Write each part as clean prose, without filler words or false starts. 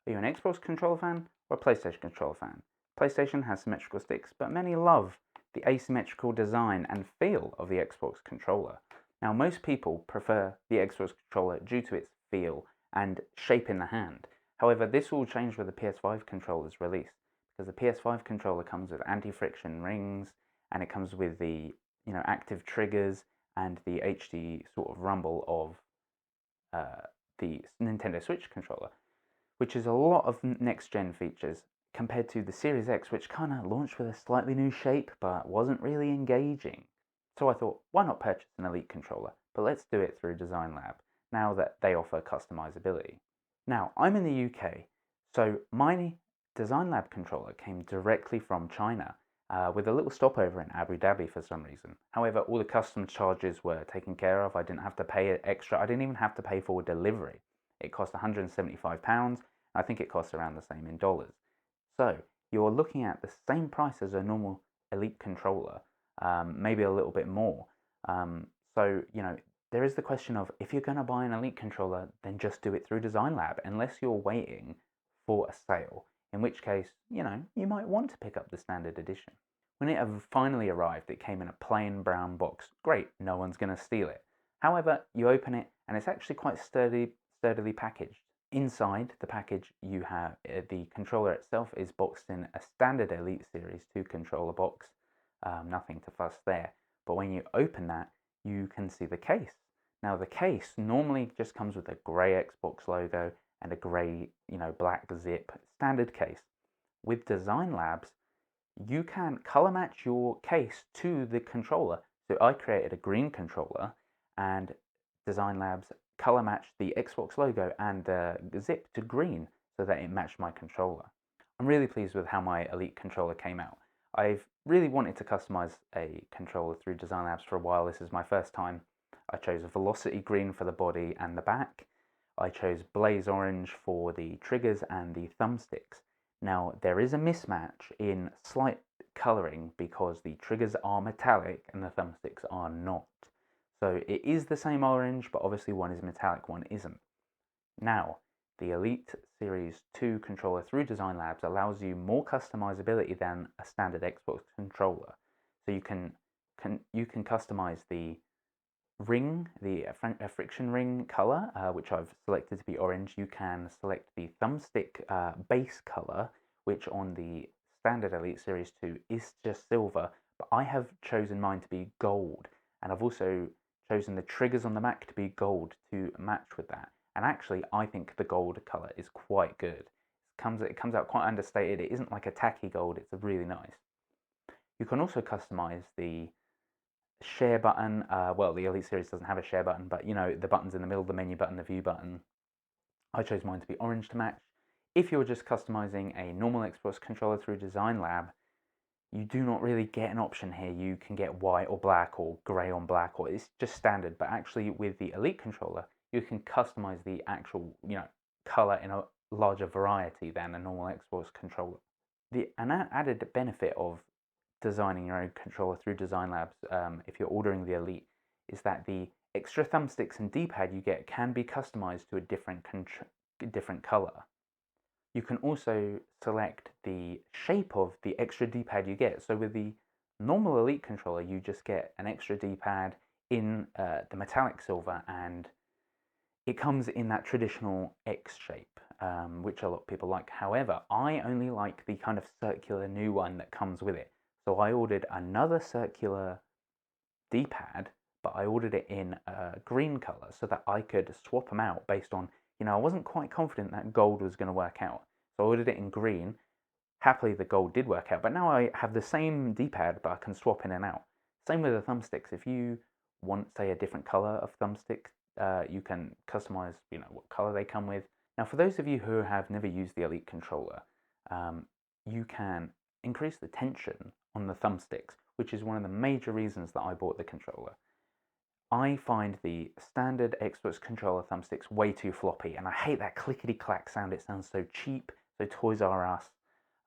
Are you an Xbox controller fan or a PlayStation controller fan? PlayStation has symmetrical sticks, but many love the asymmetrical design and feel of the Xbox controller. Now, most people prefer the Xbox controller due to its feel and shape in the hand. However, this will change with the PS5 controller's release, because the PS5 controller comes with anti-friction rings, and it comes with the active triggers and the HD sort of rumble of the Nintendo Switch controller, which is a lot of next-gen features compared to the Series X, which kind of launched with a slightly new shape but wasn't really engaging. So I thought, why not purchase an Elite controller? But let's do it through Design Lab, now that they offer customizability. Now, I'm in the UK, so my Design Lab controller came directly from China, with a little stopover in Abu Dhabi for some reason. However, all the customs charges were taken care of. I didn't have to pay extra. I didn't even have to pay for delivery. It cost £175. I think it costs around the same in dollars. So you're looking at the same price as a normal Elite controller, maybe a little bit more. So, there is the question of, if you're going to buy an Elite controller, then just do it through Design Lab, unless you're waiting for a sale, in which case, you might want to pick up the standard edition. When it finally arrived, it came in a plain brown box. Great, no one's going to steal it. However, you open it and it's actually quite sturdily packaged. Inside the package, you have the controller itself is boxed in a standard Elite Series 2 controller box. Nothing to fuss there. But when you open that, you can see the case. Now, the case normally just comes with a grey Xbox logo and a grey, black zip standard case. With Design Labs, you can color match your case to the controller. So I created a green controller, and Design Labs color matched the Xbox logo and the zip to green so that it matched my controller. I'm really pleased with how my Elite controller came out. I've really wanted to customize a controller through Design Labs for a while. This is my first time. I chose a Velocity green for the body and the back. I chose Blaze Orange for the triggers and the thumbsticks. Now, there is a mismatch in slight coloring because the triggers are metallic and the thumbsticks are not. So it is the same orange, but obviously one is metallic, one isn't. Now, the Elite Series 2 controller through Design Labs allows you more customizability than a standard Xbox controller. So you can customize the ring, the friction ring color, which I've selected to be orange. You can select the thumbstick base color, which on the standard Elite Series 2 is just silver, but I have chosen mine to be gold, and I've also chosen the triggers on the Mac to be gold to match with that. And actually, I think the gold color is quite good. It comes out quite understated. It isn't like a tacky gold. It's really nice. You can also customize the share button. Well, the Elite Series doesn't have a share button, but the buttons in the middle, the menu button, the view button. I chose mine to be orange to match. If you're just customizing a normal Xbox controller through Design Lab, you do not really get an option here. You can get white or black or grey on black, or it's just standard. But actually, with the Elite controller, you can customize the actual color in a larger variety than a normal Xbox controller. An added benefit of designing your own controller through Design Labs, if you're ordering the Elite, is that the extra thumbsticks and D-pad you get can be customized to a different color. You can also select the shape of the extra D-pad you get. So with the normal Elite controller, you just get an extra D-pad in the metallic silver, and it comes in that traditional X shape, which a lot of people like. However, I only like the kind of circular new one that comes with it. So I ordered another circular D-pad, but I ordered it in a green color so that I could swap them out based on, I wasn't quite confident that gold was going to work out. So I ordered it in green. Happily, the gold did work out, but now I have the same D-pad, but I can swap in and out. Same with the thumbsticks. If you want, say, a different color of thumbstick, you can customize, what color they come with. Now, for those of you who have never used the Elite controller, you can increase the tension on the thumbsticks, which is one of the major reasons that I bought the controller. I find the standard Xbox controller thumbsticks way too floppy, and I hate that clickety-clack sound. It sounds so cheap, so Toys R Us,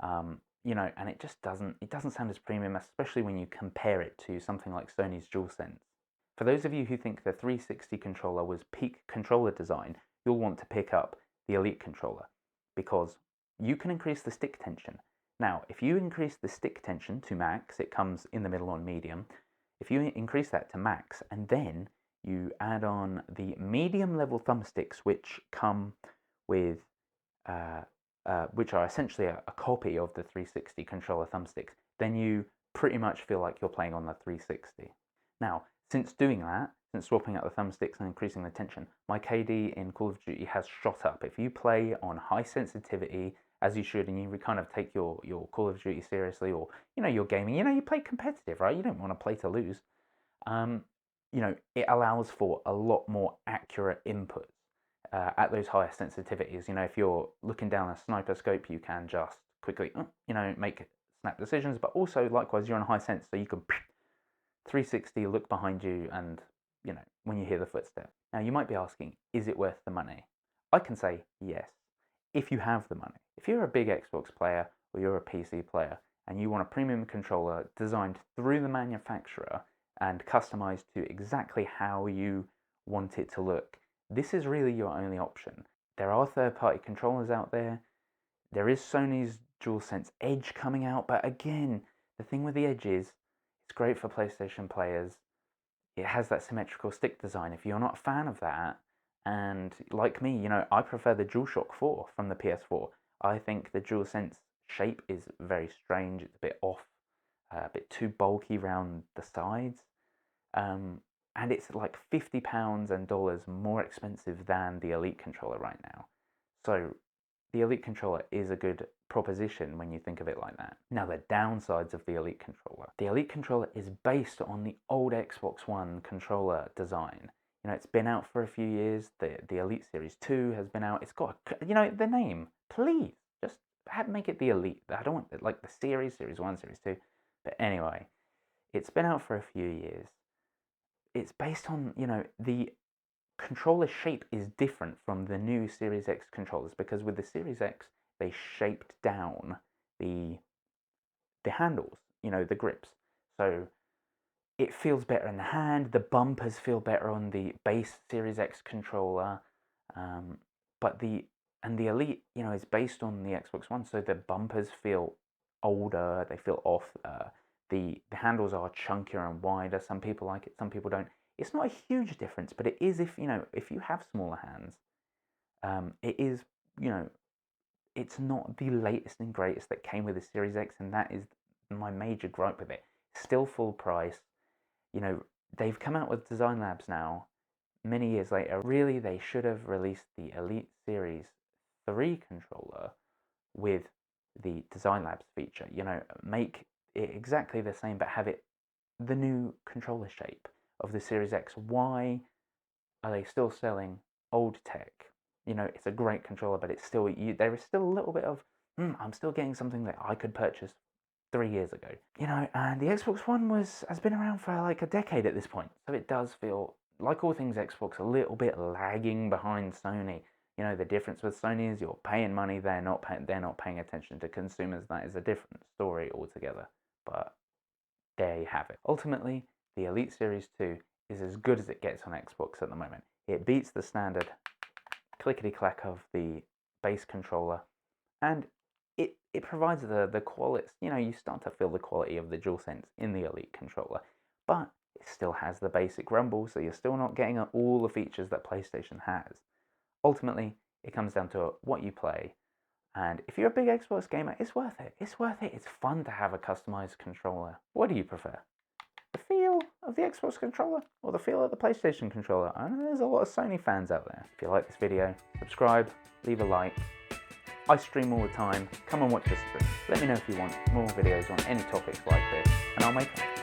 and it just doesn't sound as premium, especially when you compare it to something like Sony's DualSense. For those of you who think the 360 controller was peak controller design, you'll want to pick up the Elite controller. because you can increase the stick tension. Now, if you increase the stick tension to max, it comes in the middle on medium. If you increase that to max and then you add on the medium level thumbsticks, which come with, which are essentially a copy of the 360 controller thumbsticks, then you pretty much feel like you're playing on the 360. Now, since doing that, since swapping out the thumbsticks and increasing the tension, my KD in Call of Duty has shot up. If you play on high sensitivity, as you should, and you kind of take your Call of Duty seriously, or, you know, your gaming, you know, you play competitive, right? You don't want to play to lose. You know, it allows for a lot more accurate inputs at those higher sensitivities. You know, if you're looking down a sniper scope, you can just quickly, you know, make snap decisions, but also likewise, you're on high sense, so you can 360 look behind you and, you know, when you hear the footstep. Now, you might be asking, is it worth the money? I can say yes, if you have the money. If you're a big Xbox player or you're a PC player and you want a premium controller designed through the manufacturer and customized to exactly how you want it to look, this is really your only option. There are third-party controllers out there. There is Sony's DualSense Edge coming out, but again, the thing with the Edge is, it's great for PlayStation players. It has that symmetrical stick design. If you're not a fan of that, and like me, you know, I prefer the DualShock 4 from the PS4. I think the DualSense shape is very strange. It's a bit off, a bit too bulky around the sides. And it's like £50 and dollars more expensive than the Elite controller right now. So the Elite controller is a good proposition when you think of it like that. Now, the downsides of the Elite controller. The Elite controller is based on the old Xbox One controller design. You know, it's been out for a few years. The Elite Series 2 has been out. It's got, you know, the name. Please, just make it the Elite. I don't want, like, the Series 1, Series 2. But anyway, it's been out for a few years. It's based on, you know, the controller shape is different from the new Series X controllers, because with the Series X, they shaped down the handles, you know, the grips. So it feels better in the hand. The bumpers feel better on the base Series X controller. But the Elite, you know, is based on the Xbox One, so the bumpers feel older. They feel off. The handles are chunkier and wider. Some people like it, some people don't. It's not a huge difference, but it is if you have smaller hands. It is, you know, it's not the latest and greatest that came with the Series X, and that is my major gripe with it. Still full price. You know, they've come out with Design Labs now, many years later. Really, they should have released the Elite Series 3 controller with the Design Labs feature. You know, make it exactly the same, but have it the new controller shape of the Series X. Why are they still selling old tech? You know, it's a great controller, but it's still, there is still a little bit of, I'm still getting something that I could purchase 3 years ago. You know, and the Xbox One has been around for like a decade at this point, so it does feel, like all things Xbox, a little bit lagging behind Sony. You know, the difference with Sony is you're paying money, they're not paying attention to consumers. That is a different story altogether. But there you have it. Ultimately, the Elite Series 2 is as good as it gets on Xbox at the moment. It beats the standard clickety-clack of the base controller, and it provides the quality. You know, you start to feel the quality of the DualSense in the Elite controller, but it still has the basic rumble, so you're still not getting all the features that PlayStation has. Ultimately, it comes down to what you play, and if you're a big Xbox gamer, it's worth it. It's worth it. It's fun to have a customized controller. What do you prefer? The feel of the Xbox controller or the feel of the PlayStation controller? I know there's a lot of Sony fans out there. If you like this video, subscribe, leave a like. I stream all the time. Come and watch the stream. Let me know if you want more videos on any topics like this, and I'll make them.